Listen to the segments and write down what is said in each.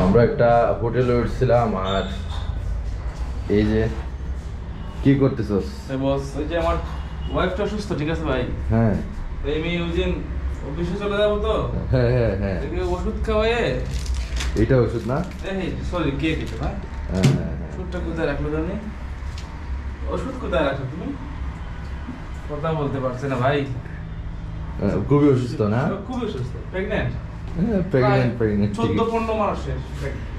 আমরা একটা হোটেলে উঠছিলাম আর এই যে কি করতেছস? বস ওই যে আমার ওয়াইফটা অসুস্থ, ঠিক আছে ভাই? হ্যাঁ এই আমি ওই দিন অফিসে চলে যাবো তো, হ্যাঁ হ্যাঁ হ্যাঁ এদিকে ওষুধ খাওয়াইয়ে। এটা ওষুধ না? এই সরি, কেক এটা না? হ্যাঁ হ্যাঁ হ্যাঁ ওষুধটা কোথায় রাখলো জানি? ওষুধ কোথায় রাখছো তুমি? কথা বলতে পারছে না ভাই। খুবই অসুস্থ না? খুবই অসুস্থ, প্রেগন্যান্ট। প্রেগনেন্ট 14-15 মাসের pregnant।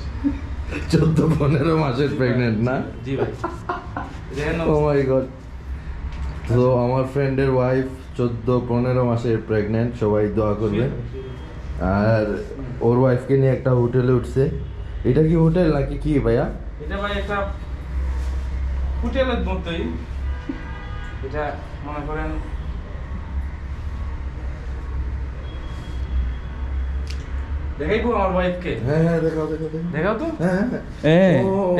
14-15 মাসের প্রেগনেন্ট না? জি ভাই। ও মাই গড। তো আমার ফ্রেন্ডের ওয়াইফ 14-15 মাসের প্রেগনেন্ট, সবাই দোয়া করবে। আর ওর ওয়াইফকে নিয়ে একটা হোটেলে উঠছে। এটা কি হোটেল নাকি কি ভাইয়া? এটা ভাই একটা হোটেলের মতোই। এটা মনে করেন দেখাইবো আমার ওয়াইফকে। হ্যাঁ হ্যাঁ দেখাও দেখাও দেখাও। দেখাও তো। হ্যাঁ হ্যাঁ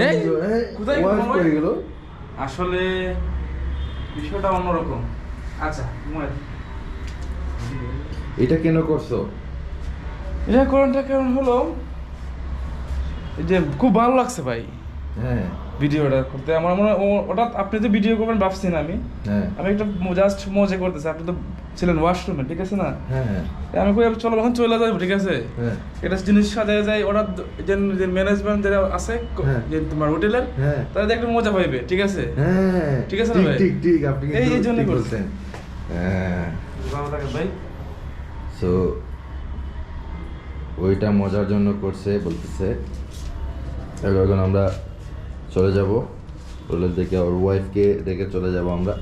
এই কোথায় ওয়াইফ কই গেল? আসলে বিষয়টা অন্যরকম। আচ্ছা এটা কেন করছো? এটা কারণটা কেমন হলো, এই যে খুব ভালো লাগছে ভাই হ্যাঁ ভিডিওটা করতে। আমার মনে হয় ওটা আপনি তো ভিডিও করবেন ভাবছি না আমি। হ্যাঁ আমি একটা জাস্ট মজা করতেছি, আপনি তো ছিলেন ওয়াশরুমে, ঠিক আছে না? হ্যাঁ হ্যাঁ আমি কই চলো এখন চলে যাবো, ঠিক আছে? হ্যাঁ এটা জিনিস সাজায় যায়, ওরা যে ম্যানেজমেন্ট যারা আছে হ্যাঁ। যে তোমার হোটেলের, হ্যাঁ তারা একটা মজা পাইবে, ঠিক আছে? হ্যাঁ ঠিক আছে না ঠিক ভাই? ঠিক ঠিক আপনি এই কিন্তু জন্য ঠিক করছি। বলছেন। হ্যাঁ ভালো থাকে ভাই। সো ওইটা মজার জন্য করছে বলতেছে। এখন আমরা চলে যাব হোটেল থেকে, ওর ওয়াইফকে দেখে চলে যাব আমরা।